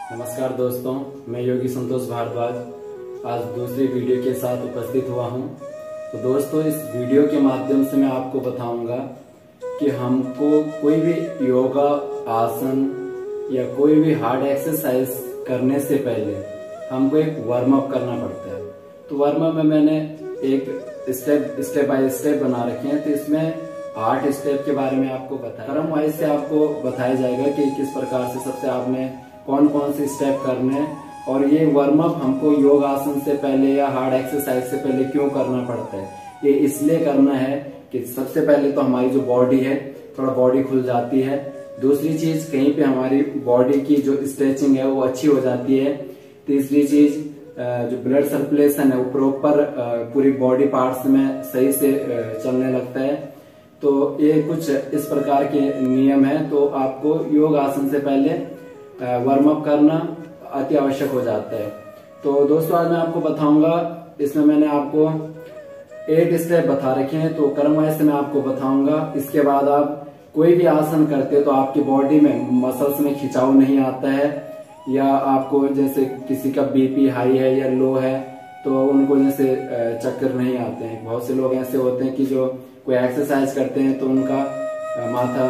नमस्कार दोस्तों, मैं योगी संतोष भारद्वाज आज दूसरी वीडियो के साथ उपस्थित हुआ हूं। तो दोस्तों, इस वीडियो के माध्यम से मैं आपको बताऊंगा कि हमको कोई भी योगा आसन या कोई भी हार्ड एक्सरसाइज करने से पहले हमको एक वार्म अप करना पड़ता है। तो वार्म अप में मैंने एक स्टेप बाय स्टेप बना रखे हैं। तो इसमें 8 स्टेप के बारे में आपको बताया, क्रम वाइज से आपको बताया जाएगा कि किस प्रकार से सबसे आपने कौन कौन से स्टेप करने हैं। और ये वार्म अप हमको योग आसन से पहले या हार्ड एक्सरसाइज से पहले क्यों करना पड़ता है, ये इसलिए करना है कि सबसे पहले तो हमारी जो बॉडी है थोड़ा बॉडी खुल जाती है। दूसरी चीज, कहीं पे हमारी बॉडी की जो स्ट्रेचिंग है वो अच्छी हो जाती है। तीसरी चीज, जो ब्लड सर्कुलेशन है वो प्रॉपर पूरी बॉडी पार्ट्स में सही से चलने लगता है। तो ये कुछ इस प्रकार के नियम है। तो आपको योग आसन से पहले वार्म अप करना अति आवश्यक हो जाता है। तो दोस्तों, आज मैं आपको बताऊंगा, इसमें मैंने आपको 8 स्टेप बता रखे हैं। तो क्रमवाइज से मैं आपको बताऊंगा। इसके बाद आप कोई भी आसन करते हो तो आपकी बॉडी में मसल्स में खिंचाव नहीं आता है, या आपको जैसे किसी का बीपी हाई है या लो है तो उनको जैसे चक्कर नहीं आते हैं। बहुत से लोग ऐसे होते हैं कि जो कोई एक्सरसाइज करते हैं तो उनका माथा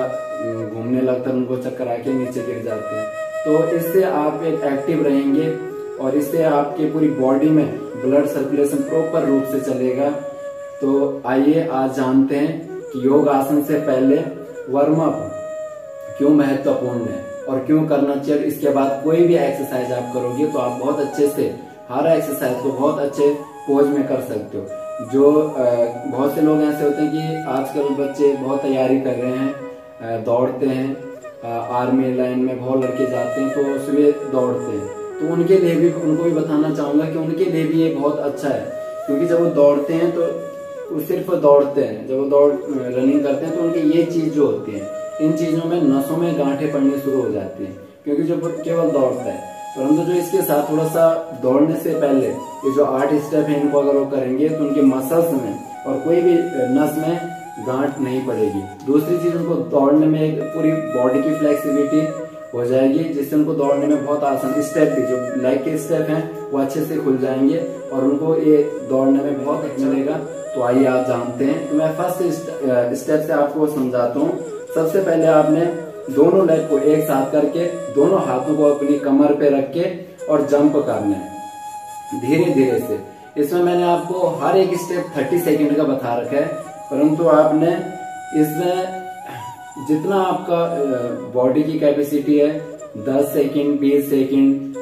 घूमने लगता है, उनको चक्कर आके नीचे गिर जाते हैं। तो इससे आप एक एक्टिव रहेंगे और इससे आपके पूरी बॉडी में ब्लड सर्कुलेशन प्रॉपर रूप से चलेगा। तो आइए आज जानते हैं कि योग आसन से पहले वार्म अप क्यों महत्वपूर्ण है और क्यों करना चाहिए। इसके बाद कोई भी एक्सरसाइज आप करोगे तो आप बहुत अच्छे से हर एक्सरसाइज को बहुत अच्छे पोज में कर सकते हो। जो बहुत से लोग ऐसे होते हैं कि आजकल बच्चे बहुत तैयारी कर रहे हैं, दौड़ते हैं, आर्मी लाइन में बहुत लड़के जाते हैं तो सुबह दौड़ते हैं। तो उनके लिए भी उनको भी बताना चाहूंगा कि उनके लिए भी ये बहुत अच्छा है, क्योंकि जब वो दौड़ते हैं तो वो सिर्फ दौड़ते हैं, जब वो दौड़ रनिंग करते हैं तो उनकी ये चीज जो होती है, इन चीजों में नसों में गांठें पड़नी शुरू हो जाती है, क्योंकि जो केवल दौड़ता है। परंतु जो इसके साथ थोड़ा सा दौड़ने से पहले ये जो 8 स्टेप है इनको अगर वो करेंगे तो उनके मसल्स में और कोई भी नस में गांठ नहीं पड़ेगी। दूसरी चीज, उनको दौड़ने में एक पूरी बॉडी की फ्लेक्सिबिलिटी हो जाएगी, जिससे उनको दौड़ने में बहुत आसान, स्टेप भी जो लेग के स्टेप हैं वो अच्छे से खुल जाएंगे और उनको ये दौड़ने में बहुत अच्छा मिलेगा। तो आइए आप जानते हैं। तो मैं फर्स्ट स्टेप से आपको समझाता हूँ। सबसे पहले आपने दोनों लेग को एक साथ करके दोनों हाथों को अपनी कमर पे रख के और जंप करना है धीरे धीरे से। इसमें मैंने आपको हर एक स्टेप 30 सेकंड का बता रखा है, परंतु आपने इसमें जितना आपका बॉडी की कैपेसिटी है 10 सेकंड, 20 सेकंड,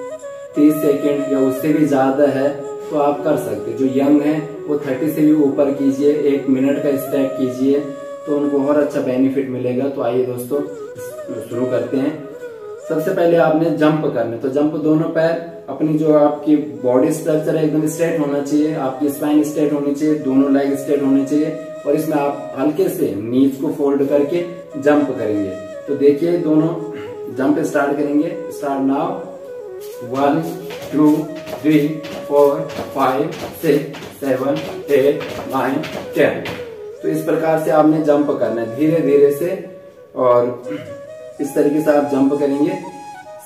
30 सेकंड या उससे भी ज्यादा है तो आप कर सकते। जो यंग है वो 30 से भी ऊपर कीजिए, 1 मिनट का स्टेप कीजिए तो उनको और अच्छा बेनिफिट मिलेगा। तो आइए दोस्तों शुरू करते हैं। सबसे पहले आपने जंप करने, तो जंप दोनों पैर, अपनी जो आपकी बॉडी स्ट्रक्चर है एकदम स्ट्रेट होना चाहिए, आपकी स्पाइन स्ट्रेट होनी चाहिए, दोनों लेग स्ट्रेट होने चाहिए और इसमें आप हल्के से नीज को फोल्ड करके जंप करेंगे। तो देखिए दोनों जंप स्टार्ट करेंगे। Start now. 1 2 3 4 5 6 7 8 9 10। तो इस प्रकार से आपने जंप करना है धीरे धीरे से और इस तरीके से आप जंप करेंगे।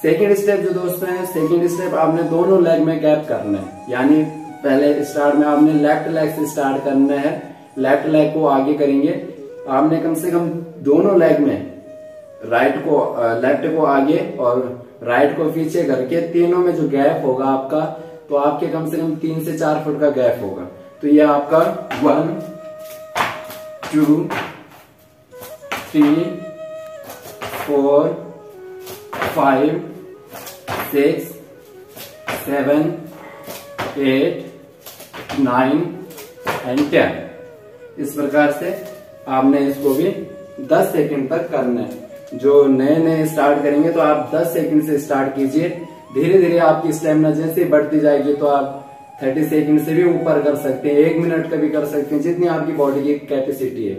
सेकेंड स्टेप जो दोस्तों है, सेकेंड स्टेप आपने दोनों लेग में गैप करना है, यानी पहले स्टार्ट में आपने लेफ्ट लेग से स्टार्ट करना है। लेफ्ट लेग को आगे करेंगे आपने, कम से कम दोनों लेग में लेफ्ट को आगे और राइट को पीछे करके तीनों में जो गैप होगा आपका, तो आपके कम से कम 3 से 4 फुट का गैप होगा। तो ये आपका 1 2 3 4 5 6 7 8 9 एंड 10। इस प्रकार से आपने इसको भी 10 सेकंड तक करना है। जो नए नए स्टार्ट करेंगे तो आप 10 सेकंड से स्टार्ट कीजिए। धीरे धीरे आपकी स्टेमिना जैसे बढ़ती जाएगी तो आप 30 सेकंड से भी ऊपर कर सकते हैं, 1 मिनट का भी कर सकते हैं, जितनी आपकी बॉडी की कैपेसिटी है।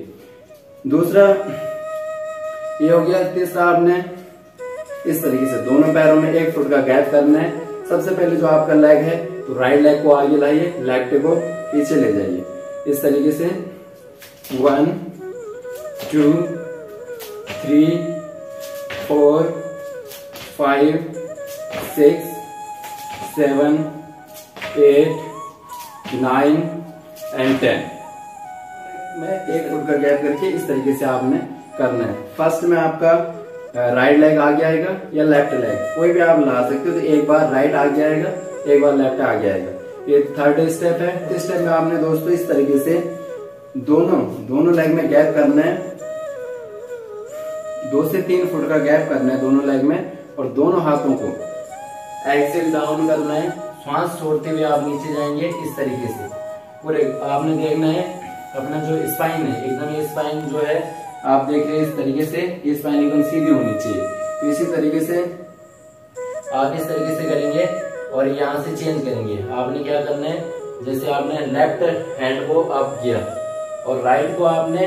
दूसरा ये हो गया। तीसरा, आपने इस तरीके से दोनों पैरों में 1 फुट का गैप करना है। सबसे पहले जो आपका लेग है तो राइट लेग को आगे लाइए, लेफ्ट को पीछे ले जाइए इस तरीके से। 1 2 3 4 5 6 7 8 9 एंड 10 में 1 फुट का गैप करके इस तरीके से आपने करना है। फर्स्ट में आपका राइट लेग आगे आएगा या लेफ्ट लेग, कोई भी आप ला सकते हो। तो एक बार राइट आगे आएगा, एक बार लेफ्ट आगे आएगा। ये थर्ड स्टेप है। इस स्टेप में आपने दोस्तों इस तरीके से दोनों लेग में गैप करना है। 2 से 3 फुट का गैप करना है दोनों लेग में, और दोनों हाथों को एक्सेल डाउन करना है। श्वास छोड़ते हुए आप नीचे जाएंगे इस तरीके से। पूरे आपने देखना है अपना जो स्पाइन है, एकदम ये स्पाइन जो है आप देख रहे हैं इस तरीके से, ये स्पाइन एकदम सीधी होनी चाहिए। तो इसी तरीके से आप इस तरीके से करेंगे और यहाँ से चेंज करेंगे। आपने क्या करना है, जैसे आपने लेफ्ट हैंड को अप किया और राइट को आपने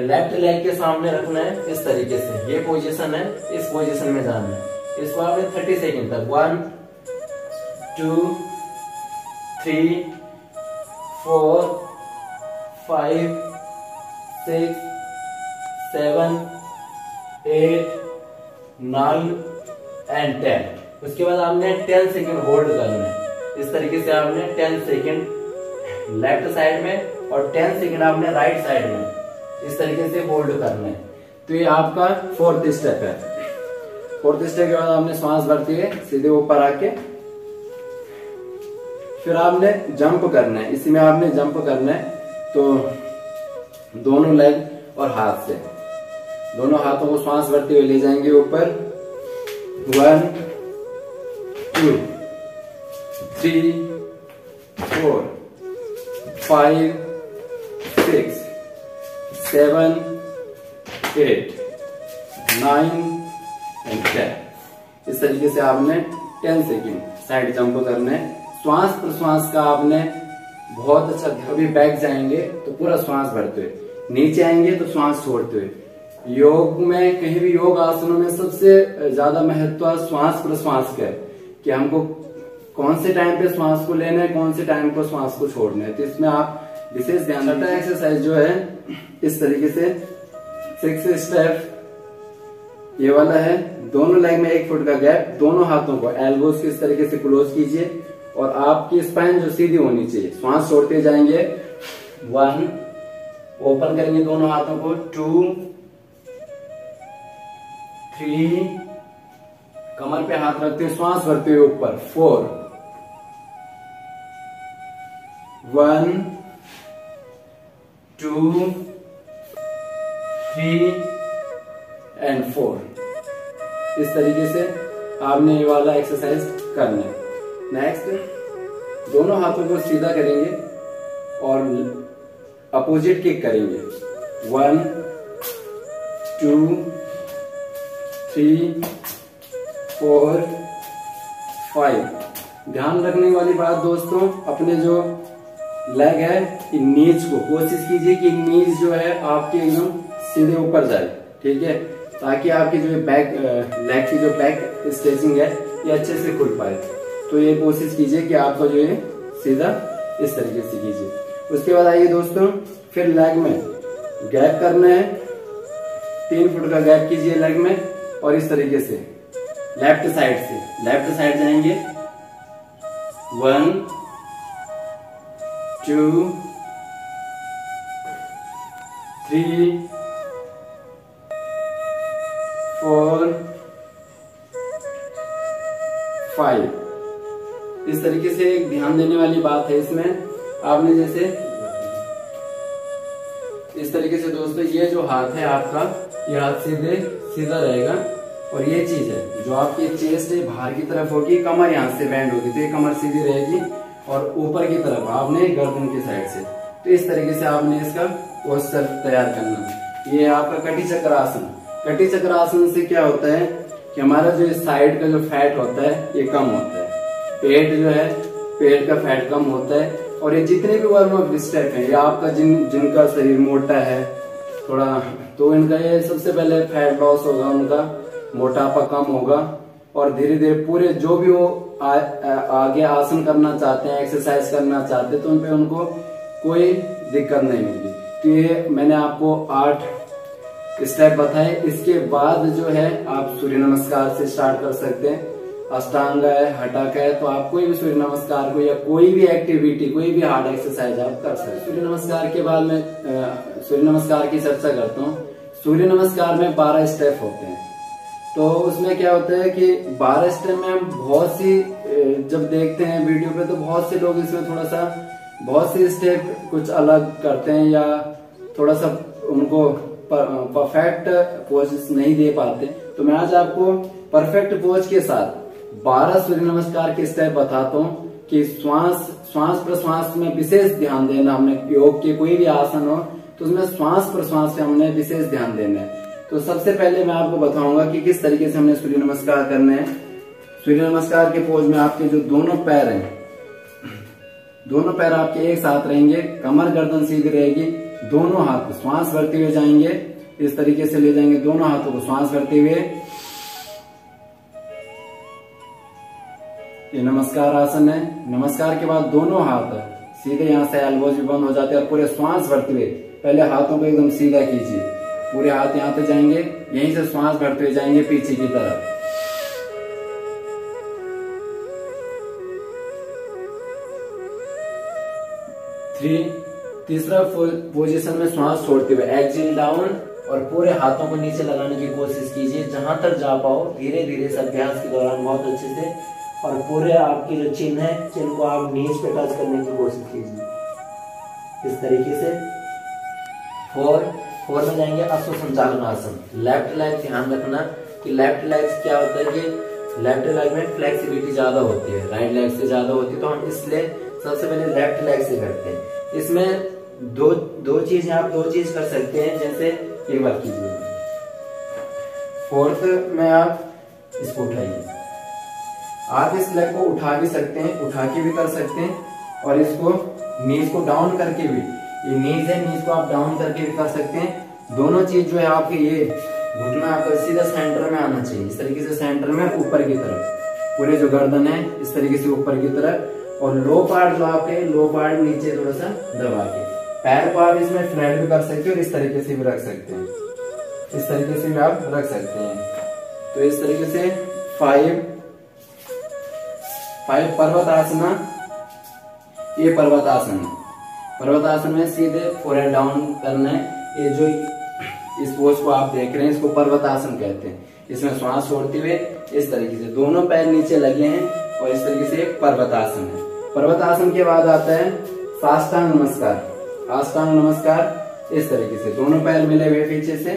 लेफ्ट लेग के सामने रखना है इस तरीके से। ये पोजीशन है, इस पोजीशन में जाना है। इसको आपने 30 सेकेंड तक 1 2 3 4 5 6 7 8 9 एंड 10। उसके बाद आपने 10 सेकेंड होल्ड करना है। इस तरीके से आपने 10 सेकेंड लेफ्ट साइड में और 10 सेकेंड आपने राइट साइड में इस तरीके से होल्ड करना है। तो ये आपका 4th स्टेप है। 4th स्टेप के बाद आपने सांस भरते हुए सीधे ऊपर आके फिर आपने जंप करना है। इसमें आपने जंप करना है, तो दोनों लेग और हाथ से दोनों हाथों को सांस भरते हुए ले जाएंगे ऊपर। 1 2 3 4 5 6 7 8 9 एंड 10। इस तरीके से आपने 10 सेकेंड साइड जंप करना है। श्वास प्रश्वास का आपने बहुत अच्छा, अभी बैक जाएंगे तो पूरा श्वास भरते हुए, नीचे आएंगे तो श्वास छोड़ते हुए। योग में कहीं भी योग आसनों में सबसे ज्यादा महत्व श्वास प्रश्वास का है कि हमको कौन से टाइम पे श्वास को लेना है, कौन से टाइम को श्वास को छोड़ना है। तो इसमें आप विशेष ध्यान रखना है। एक्सरसाइज जो है इस तरीके से 6 स्टेप ये वाला है। दोनों लेग में 1 फुट का गैप, दोनों हाथों को एल्बोज की इस तरीके से क्लोज कीजिए और आपकी स्पाइन जो सीधी होनी चाहिए। श्वास छोड़ते जाएंगे। 1 ओपन करेंगे दोनों हाथों को, 2 3 कमर पे हाथ रखते हुए श्वास भरते हुए ऊपर, 4 1 2 3 एंड 4। इस तरीके से आपने ये वाला एक्सरसाइज करना है। नेक्स्ट दोनों हाथों को सीधा करेंगे और अपोजिट किक करेंगे। 1 2 3 4 5। ध्यान रखने वाली बात दोस्तों, अपने जो लेग है नीज को कोशिश कीजिए कि नीज जो है आपके एकदम सीधे ऊपर जाए, ठीक है, ताकि आपकी जो बैक लेग की जो बैक स्ट्रेचिंग है ये अच्छे से खुल पाए। तो ये कोशिश कीजिए कि आपका जो है सीधा इस तरीके से कीजिए। उसके बाद आइए दोस्तों, फिर लेग में गैप करना है। 3 फुट का गैप कीजिए लेग में और इस तरीके से लेफ्ट साइड जाएंगे। 1 2 3 4 5। इस तरीके से एक ध्यान देने वाली बात है इसमें, आपने जैसे इस तरीके से दोस्तों ये जो हाथ है आपका, ये हाथ सीधा रहेगा और ये चीज है जो आपकी चेस्ट है बाहर की तरफ होगी, कमर यहाँ से बैंड होगी, तो ये कमर सीधी रहेगी और ऊपर की तरफ आपने गर्दन की साइड से। तो इस तरीके से आपने इसका पोस्चर तैयार करना। ये आपका कटी चक्र आसन। कटी चक्र आसन से क्या होता है कि हमारा जो साइड का जो फैट होता है ये कम होता है, पेट जो है पेट का फैट कम होता है। और ये जितने भी वार्म अप स्टेप है, ये आपका जिनका शरीर मोटा है थोड़ा, तो इनका ये सबसे पहले फैट लॉस होगा, उनका मोटापा कम होगा और धीरे धीरे पूरे जो भी वो आगे आसन करना चाहते हैं, एक्सरसाइज करना चाहते हैं, तो उनपे उनको कोई दिक्कत नहीं होगी। तो ये मैंने आपको 8 स्टेप बताए। इसके बाद जो है आप सूर्य नमस्कार से स्टार्ट कर सकते हैं। अष्टांग है, हठक है, तो आप कोई भी सूर्य नमस्कार को या कोई भी एक्टिविटी, कोई भी हार्ड एक्सरसाइज आप कर सकते हैं। सूर्य नमस्कार के बाद में सूर्य नमस्कार की चर्चा करता हूँ। सूर्य नमस्कार में 12 स्टेप होते हैं। तो उसमें क्या होता है कि 12 स्टेप में हम बहुत सी जब देखते हैं वीडियो पे तो बहुत से लोग इसमें थोड़ा सा बहुत सी स्टेप कुछ अलग करते हैं या थोड़ा सा उनको परफेक्ट पोज नहीं दे पाते। तो मैं आज आपको परफेक्ट पोज के साथ 12 सूर्य नमस्कार के स्टेप बताता हूँ कि श्वास प्रश्वास में विशेष ध्यान देना। हमने योग के कोई भी आसन हो तो उसमें श्वास प्रश्वास पे हमने विशेष ध्यान देना है। तो सबसे पहले मैं आपको बताऊंगा कि किस तरीके से हमने सूर्य नमस्कार करने हैं। सूर्य नमस्कार के पोज में आपके जो दोनों पैर हैं, दोनों पैर आपके एक साथ रहेंगे, कमर गर्दन सीधी रहेगी, दोनों हाथ श्वास भरते हुए जाएंगे, इस तरीके से ले जाएंगे दोनों हाथों को श्वास भरते हुए। ये नमस्कार आसन है। नमस्कार के बाद दोनों हाथ सीधे यहाँ से एल्बोज भी बंद हो जाते हैं और पूरे श्वास भरते हुए पहले हाथों को एकदम सीधा कीजिए, पूरे हाथ यहाँ पे जाएंगे, यहीं से श्वास भरते हुए जाएंगे पीछे की तरफ। तीसरा पोजीशन में श्वास छोड़ते हुए एक्सेल डाउन और पूरे हाथों को नीचे लगाने की कोशिश कीजिए जहां तक जा पाओ। धीरे धीरे इस अभ्यास के दौरान बहुत अच्छे से, और पूरे आपकी जो चिन्ह है, चिन्ह को आप नीच पे टच करने की कोशिश कीजिए इस तरीके से। 4 में जाएंगे अश्व संचालन आसन। लेफ्ट लेग ध्यान रखना कि लेफ्ट लेग क्या होता है कि लेफ्ट लेग में फ्लेक्सिबिलिटी ज्यादा होती है, राइट लेग से ज्यादा होती है, तो हम इसलिए सबसे पहले लेफ्ट लेग से करते हैं। इसमें दो चीज आप दो चीज कर सकते हैं, जैसे एक बार कीजिए। 4th में आप इसको उठाइए, आप इस लेग को उठा भी सकते हैं, उठा के भी कर सकते हैं, और इसको नीज को डाउन करके भी, ये नीज है, नीज को आप डाउन करके भी कर सकते हैं। दोनों चीज जो है आपके ये घुटना आपका सीधा सेंटर में आना चाहिए, इस तरीके से सेंटर में ऊपर की तरफ, पूरे जो गर्दन है इस तरीके से ऊपर की तरफ, और लो पार्ट जो आपके लो पार्ट नीचे थोड़ा सा दबा के। पैर को आप इसमें फ्लैट भी कर सकते हो और इस तरीके से भी रख सकते हैं, इस तरीके से भी आप रख सकते हैं। तो इस तरीके से 5 पर्वतासना, ये पर्वतासन है। पर्वतासन में सीधे फोरहेड डाउन करना है। ये जो इस पोज को आप देख रहे हैं इसको पर्वतासन कहते हैं। इसमें श्वास छोड़ते हुए इस तरीके से दोनों पैर नीचे लगे हैं और इस तरीके से एक पर्वतासन है। पर्वतासन के बाद आता है साष्टांग नमस्कार। साष्टांग नमस्कार इस तरीके से दोनों पैर मिले हुए पीछे से,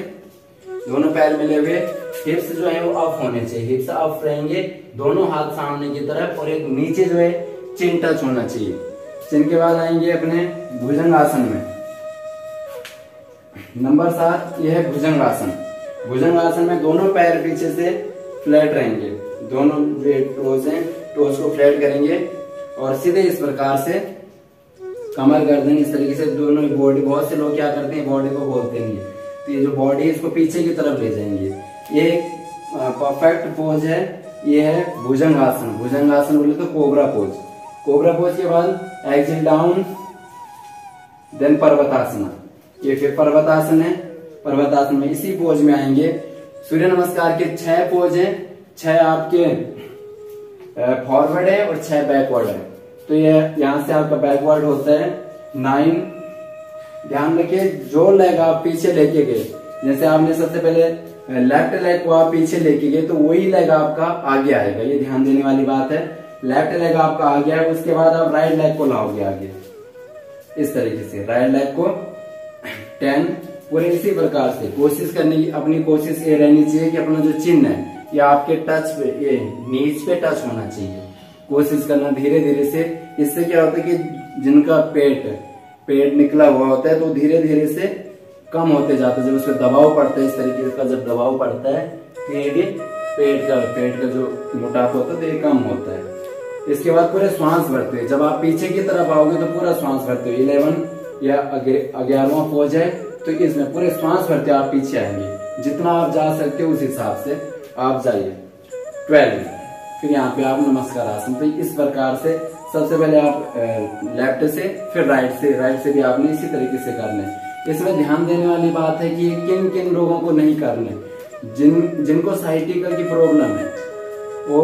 दोनों पैर मिले हुए, हिप्स जो है वो अप होने चाहिए, हिप्स अप रहेंगे, दोनों हाथ सामने की तरफ, और एक नीचे जो है चिन टच होना चाहिए। चिन के बाद आएंगे अपने भुजंग आसन में। नंबर 7 ये है भुजंग आसन। भुजंग आसन में दोनों पैर पीछे से फ्लैट रहेंगे, दोनों जो टोज हैं टोज को फ्लैट करेंगे और सीधे इस प्रकार से कमर गर्दन इस तरीके से दोनों बॉडी, बहुत से लोग क्या करते हैं बॉडी को बोलते नहीं है, तो ये जो बॉडी है इसको पीछे की तरफ ले जाएंगे। ये परफेक्ट पोज है, ये है भुजंग आसन। भुजंग आसन बोले तो कोबरा पोज। कोबरा पोज के बाद एक्सेल डाउन, देन पर्वतासना। ये फिर पर्वतासन है। पर्वतासन में इसी पोज में आएंगे। सूर्य नमस्कार के 6 पोज हैं, 6 आपके फॉरवर्ड है और 6 बैकवर्ड है। तो ये यहां से आपका बैकवर्ड होता है 9। ध्यान रखिए जो लेग आप पीछे लेके गए, जैसे आपने सबसे पहले लेफ्ट लेग को आप पीछे लेके गए तो वही लेग आपका आगे आएगा, ये ध्यान देने वाली बात है। लेफ्ट लेग आपका आगे है, उसके बाद आप राइट लेग को लाओगे आगे इस तरीके से, राइट लेग को 10 पूरे इसी प्रकार से। कोशिश करने की, अपनी कोशिश ये रहनी चाहिए कि अपना जो चिन्ह है ये आपके टच पे, ये नीच पे टच होना चाहिए। कोशिश करना धीरे धीरे से। इससे क्या होता है कि जिनका पेट निकला हुआ होता है तो धीरे धीरे से कम होते जाता है। जब उस पर दबाव पड़ता है, इस तरीके का जब दबाव पड़ता है तो ये भी पेट का जो मोटापा होता है तो ये कम होता है। इसके बाद पूरे श्वास भरते हुए, जब आप पीछे की तरफ आओगे तो पूरा श्वास भरते हुए 11 या 11वां पोज है तो इसमें पूरे श्वास भरते आप पीछे आएंगे। जितना आप जा सकते हो उस हिसाब से आप जाइए। 12 फिर यहाँ पे आप नमस्कार आसन। तो इस प्रकार से सबसे पहले आप लेफ्ट से फिर राइट से भी आपने इसी तरीके से करना है। इसमें ध्यान देने वाली बात है कि किन किन लोगों को नहीं करना है। जिनको साइटिका की प्रॉब्लम है वो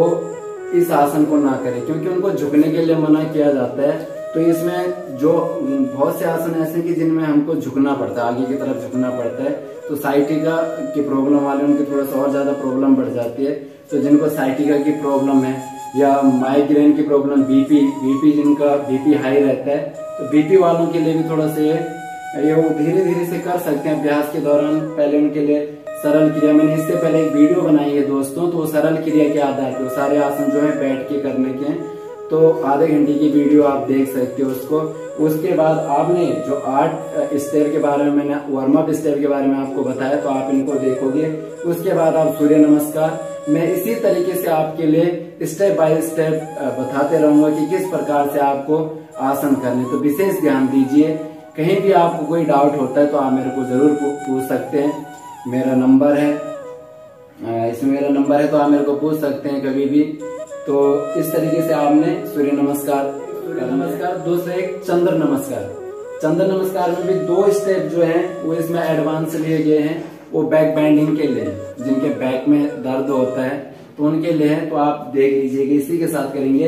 इस आसन को ना करें, क्योंकि उनको झुकने के लिए मना किया जाता है। तो इसमें जो बहुत से आसन ऐसे हैं कि जिनमें हमको झुकना पड़ता है, आगे की तरफ झुकना पड़ता है। तो साइटिका की प्रॉब्लम वाले उनकी थोड़ा सा और ज्यादा प्रॉब्लम बढ़ जाती है। तो जिनको साइटिका की प्रॉब्लम है या माइग्रेन की प्रॉब्लम, बीपी जिनका बीपी हाई रहता है, तो बीपी वालों के लिए भी थोड़ा सा ये वो धीरे धीरे से कर सकते हैं अभ्यास के दौरान। पहले उनके लिए सरल क्रिया, मैंने इससे पहले एक वीडियो बनाई है दोस्तों, तो वो सरल क्रिया के आधार पर सारे आसन जो है बैठ के करने के हैं। तो आधे घंटे की वीडियो आप देख सकते हो उसको। उसके बाद आपने जो 8 स्टेप के बारे में मैंने वार्म अप स्टेप के बारे में आपको बताया, तो आप इनको देखोगे। उसके बाद आप सूर्य नमस्कार, मैं इसी तरीके से आपके लिए स्टेप बाय स्टेप बताते रहूंगा कि किस प्रकार से आपको आसन करने। तो विशेष ध्यान दीजिए, कहीं भी आपको कोई डाउट होता है तो आप मेरे को जरूर पूछ सकते हैं। मेरा नंबर है, इसमें मेरा नंबर है, तो आप मेरे को पूछ सकते हैं कभी भी। तो इस तरीके से आपने सूर्य नमस्कार, दूसरा एक चंद्र नमस्कार। चंद्र नमस्कार में भी 2 स्टेप जो हैं वो इसमें एडवांस लिए गए हैं। वो बैक बेंडिंग के लिए, जिनके बैक में दर्द होता है तो उनके लिए है। तो आप देख लीजिएगा, इसी के साथ करेंगे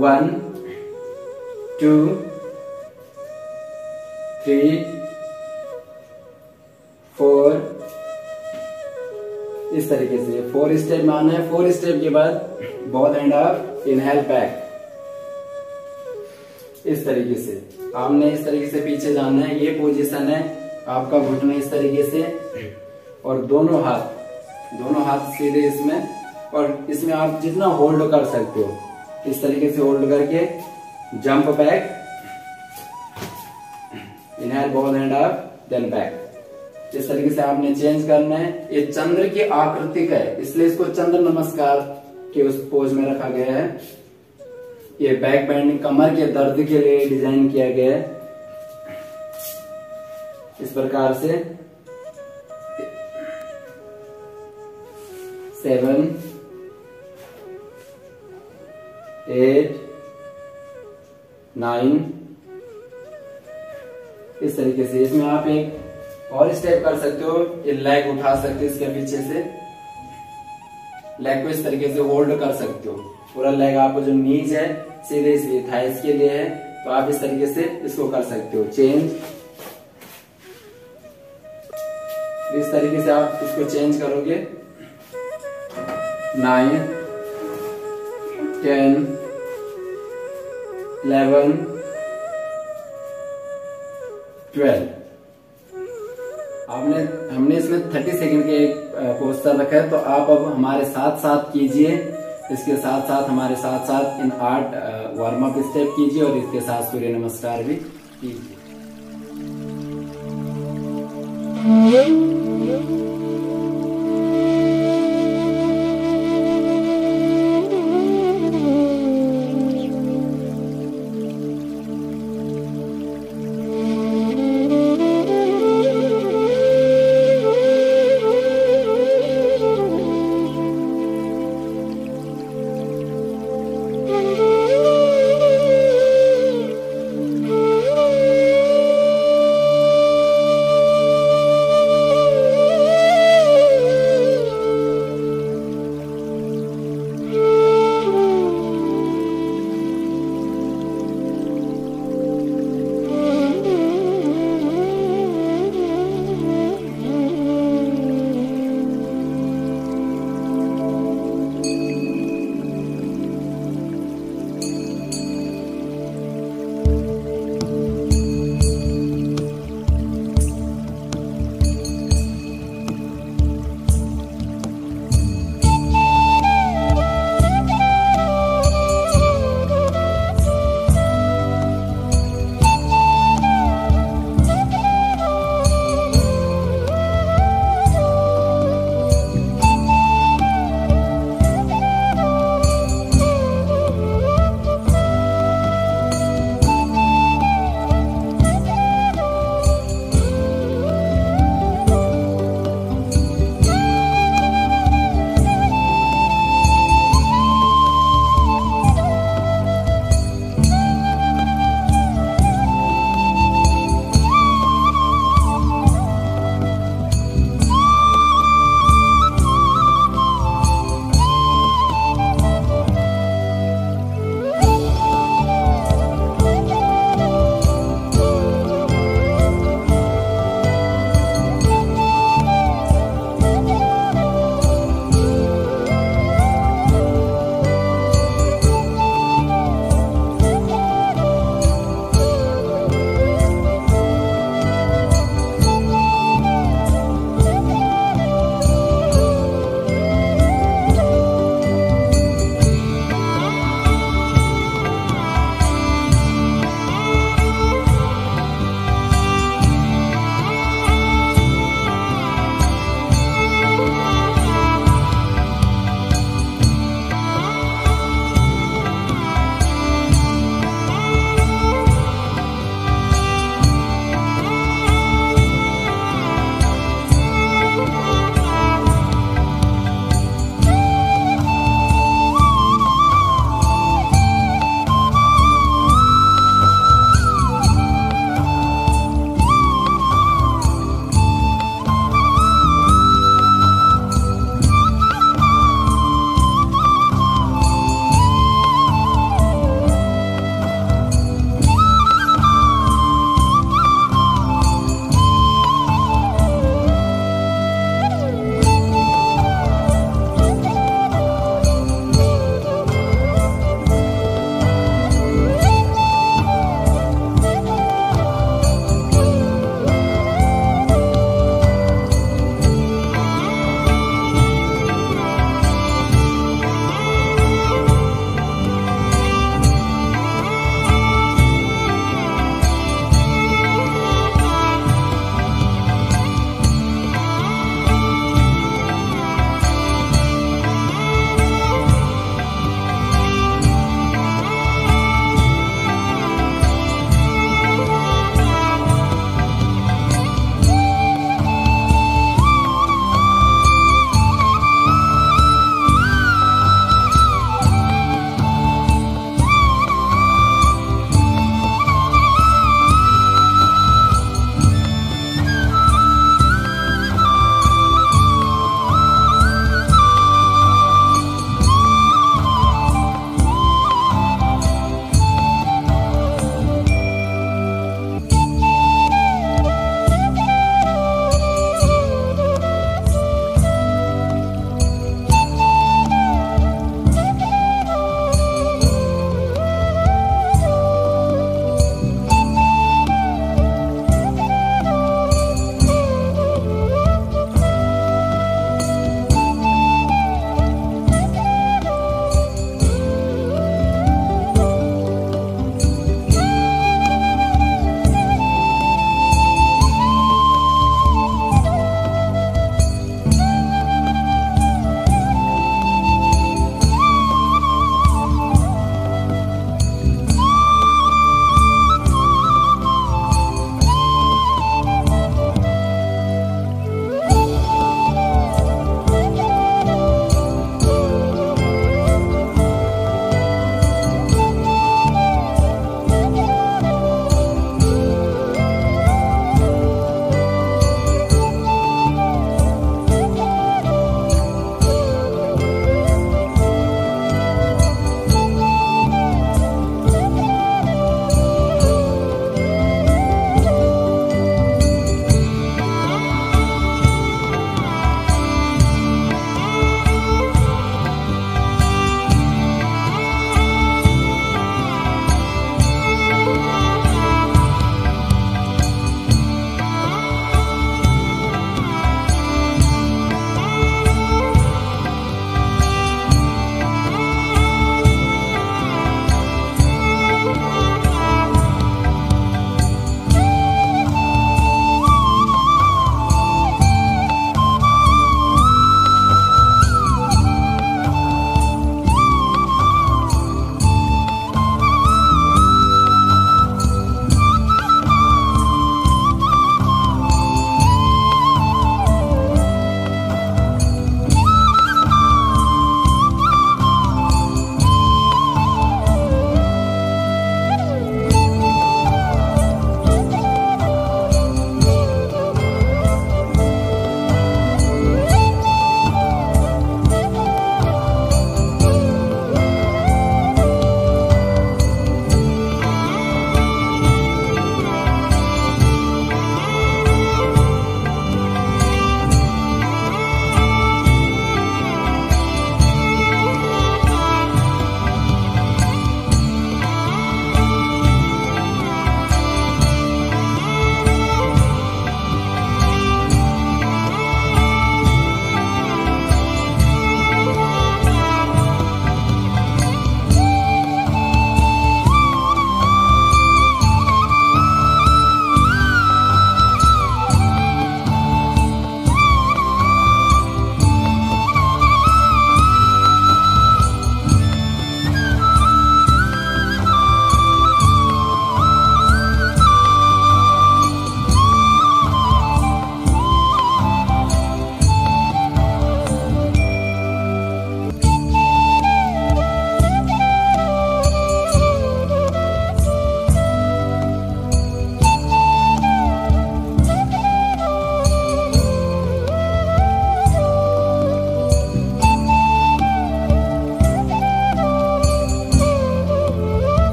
1 2 3 4, इस तरीके से 4 स्टेप में आना है। 4 स्टेप के बाद both and of inhale back, इस तरीके से आपने इस तरीके से पीछे जाना है। ये पोजीशन है आपका, घुटना इस तरीके से, और दोनों हाथ सीधे इसमें, और इसमें आप जितना होल्ड कर सकते हो इस तरीके से होल्ड करके jump back, inhale both and off, then back. इस तरीके से आपने चेंज करना है। ये चंद्र की आकृति का है, इसलिए इसको चंद्र नमस्कार के उस पोज में रखा गया है। ये बैक बेंडिंग, कमर के दर्द के लिए डिजाइन किया गया है इस प्रकार से। 7 8 9, इस तरीके से। इसमें आप एक और स्टेप कर सकते हो, ये लेग उठा सकते हो इसके पीछे से, लेग को इस तरीके से होल्ड कर सकते हो। पूरा लेग आपको जो नीज है सीधे इसलिए थाइस के लिए है, तो आप इस तरीके से इसको कर सकते हो चेंज। इस तरीके से आप इसको चेंज करोगे। 9 10 11 12, हमने इसमें 30 सेकंड के एक पोस्टर रखा है। तो आप अब हमारे साथ साथ कीजिए, इसके साथ साथ हमारे साथ साथ इन 8 वार्म अप स्टेप कीजिए, और इसके साथ सूर्य नमस्कार भी कीजिए।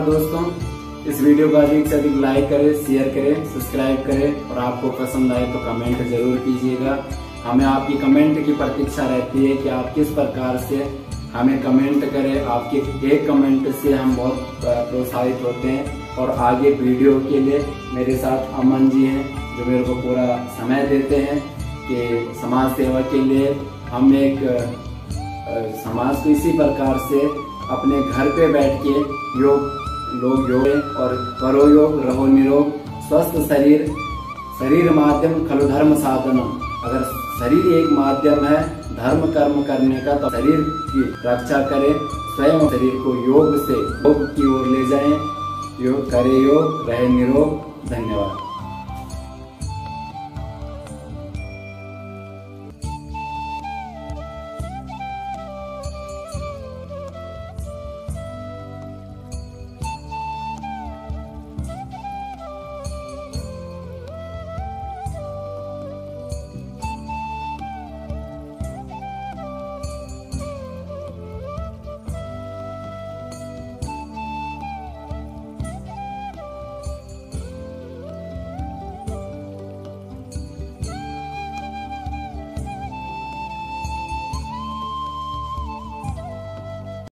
दोस्तों, इस वीडियो को अधिक से अधिक लाइक करें, शेयर करें, सब्सक्राइब करें और आपको पसंद आए तो कमेंट जरूर कीजिएगा। हमें आपकी कमेंट की प्रतीक्षा रहती है कि आप किस प्रकार से हमें कमेंट करें। आपके एक कमेंट से हम बहुत प्रोत्साहित होते हैं और आगे वीडियो के लिए मेरे साथ अमन जी हैं जो मेरे को पूरा समय देते हैं कि समाज सेवा के लिए हम एक समाज को इसी प्रकार से अपने घर पे बैठ के लोग योग और करो योग, रहो निरोग, स्वस्थ शरीर माध्यम खलु धर्म साधनम। अगर शरीर एक माध्यम है धर्म कर्म करने का, तो शरीर की रक्षा करें, स्वयं शरीर को योग से योग की ओर ले जाएं। योग करे योग, रहे निरोग। धन्यवाद।